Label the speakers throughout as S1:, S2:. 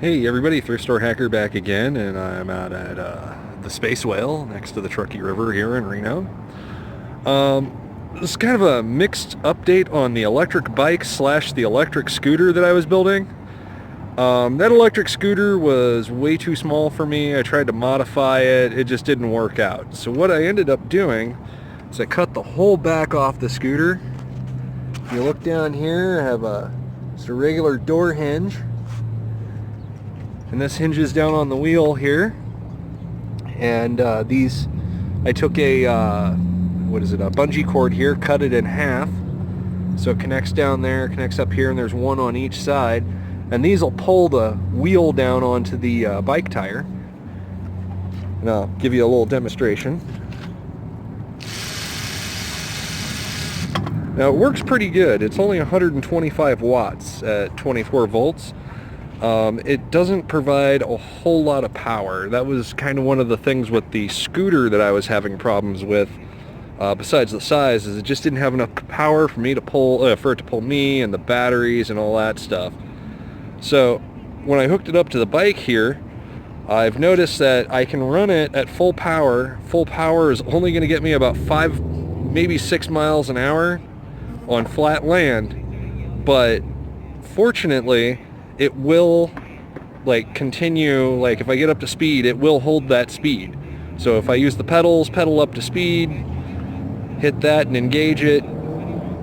S1: Hey everybody, Thrift Store Hacker back again, and I'm out at the Space Whale next to the Truckee River here in Reno. This is kind of a mixed update on the electric bike slash the electric scooter that I was building. That electric scooter was way too small for me. I tried to modify it, it just didn't work out. So what I ended up doing is I cut the whole back off the scooter. If you look down here, I have just a regular door hinge. And this hinges down on the wheel here, and I took a bungee cord here, cut it in half, so it connects down there, connects up here, and there's one on each side, and these will pull the wheel down onto the bike tire. And I'll give you a little demonstration. Now it works pretty good. It's only 125 watts at 24 volts. It doesn't provide a whole lot of power. That was kind of one of the things with the scooter that I was having problems with, besides the size, is it just didn't have enough power for me to pull, for it to pull me and the batteries and all that stuff. So when I hooked it up to the bike here, I've noticed that I can run it at full power. Full power is only going to get me about 5, maybe 6 miles an hour on flat land, but fortunately it will continue, if I get up to speed, it will hold that speed. So if I use the pedals, pedal up to speed, hit that and engage it,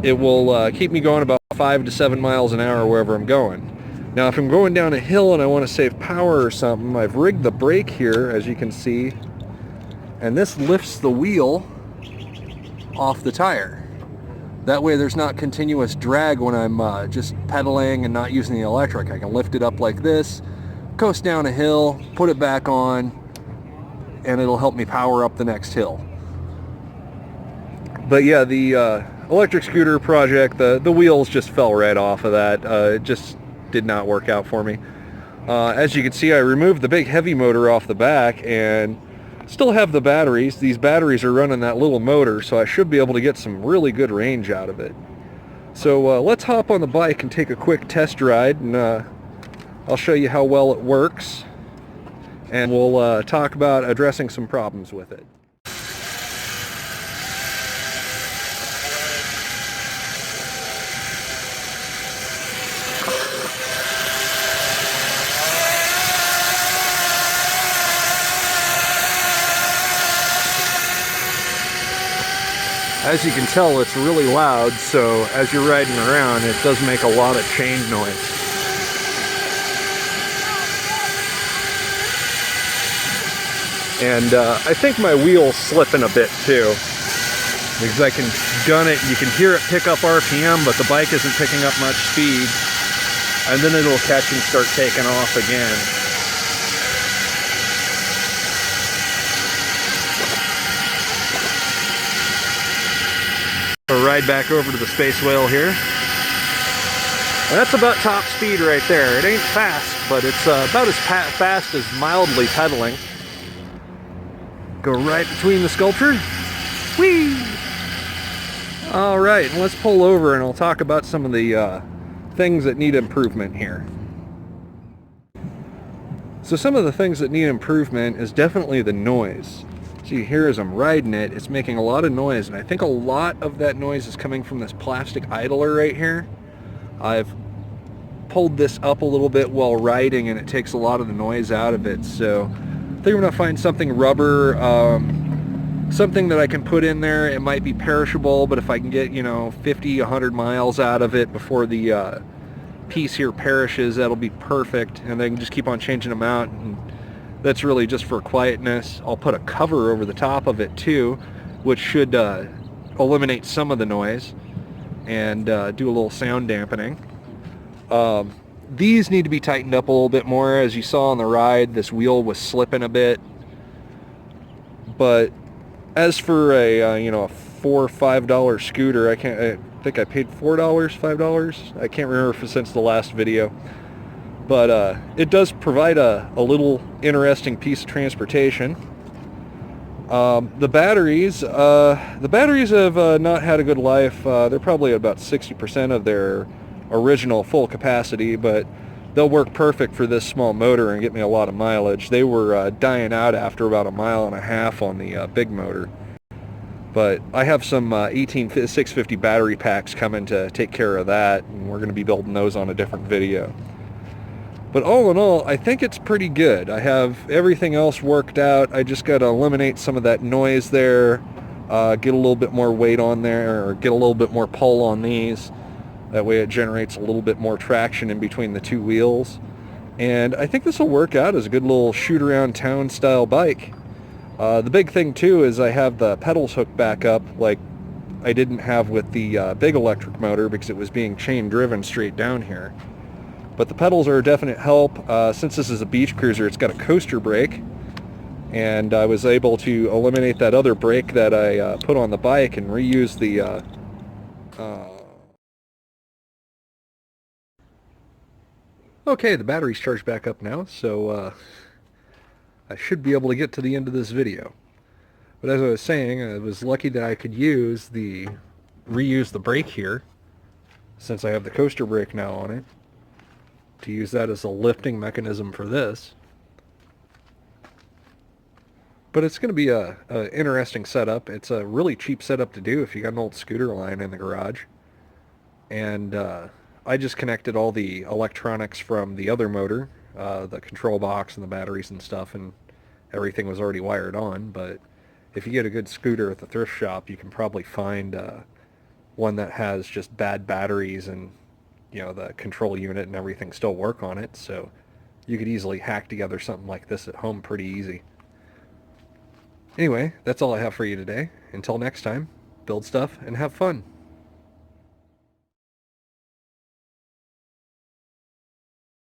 S1: it will keep me going about 5 to 7 miles an hour wherever I'm going. Now if I'm going down a hill and I want to save power or something, I've rigged the brake here, as you can see, and this lifts the wheel off the tire. That way there's not continuous drag when I'm just pedaling and not using the electric. I can lift it up like this, coast down a hill, put it back on, and it'll help me power up the next hill. But yeah, the electric scooter project, the wheels just fell right off of that. It just did not work out for me. As you can see, I removed the big heavy motor off the back and still have the batteries. These batteries are running that little motor, so I should be able to get some really good range out of it. So let's hop on the bike and take a quick test ride, and I'll show you how well it works, and we'll talk about addressing some problems with it. As you can tell, it's really loud, so as you're riding around, it does make a lot of chain noise. And I think my wheel's slipping a bit too, because I can gun it, you can hear it pick up RPM, but the bike isn't picking up much speed, and then it'll catch and start taking off again. Ride back over to the Space Whale here. And that's about top speed right there. It ain't fast, but it's about as fast as mildly pedaling. Go right between the sculpture. Whee! Alright, let's pull over and I'll talk about some of the things that need improvement here. So some of the things that need improvement is definitely the noise. So you hear as I'm riding it, it's making a lot of noise, and I think a lot of that noise is coming from this plastic idler right here. I've pulled this up a little bit while riding and it takes a lot of the noise out of it, so I think I'm going to find something rubber, something that I can put in there. It might be perishable, but if I can get, 50, 100 miles out of it before the piece here perishes, that'll be perfect, and then I can just keep on changing them out. And that's really just for quietness. I'll put a cover over the top of it too, which should eliminate some of the noise and do a little sound dampening. These need to be tightened up a little bit more. As you saw on the ride, this wheel was slipping a bit. But as for a $4 or $5 scooter, I think I paid $4, $5. I can't remember since the last video. But it does provide a little interesting piece of transportation. The batteries have not had a good life. They're probably at about 60% of their original full capacity, but they'll work perfect for this small motor and get me a lot of mileage. They were dying out after about 1.5 miles on the big motor. But I have some 18650 battery packs coming to take care of that, and we're going to be building those on a different video. But all in all, I think it's pretty good. I have everything else worked out. I just got to eliminate some of that noise there, get a little bit more weight on there, or get a little bit more pull on these. That way it generates a little bit more traction in between the two wheels. And I think this will work out as a good little shoot-around town style bike. The big thing too is I have the pedals hooked back up like I didn't have with the big electric motor because it was being chain driven straight down here. But the pedals are a definite help. Since this is a beach cruiser, it's got a coaster brake, and I was able to eliminate that other brake that I put on the bike and reuse the Okay, the battery's charged back up now, so I should be able to get to the end of this video. But as I was saying, I was lucky that I could reuse the brake here, since I have the coaster brake now on it, to use that as a lifting mechanism for this. But it's going to be a interesting setup. It's a really cheap setup to do if you got an old scooter line in the garage. And I just connected all the electronics from the other motor, the control box and the batteries and stuff, and everything was already wired on. But if you get a good scooter at the thrift shop, you can probably find one that has just bad batteries and, you know, the control unit and everything still work on it. So you could easily hack together something like this at home pretty easy. Anyway, that's all I have for you today. Until next time, build stuff and have fun.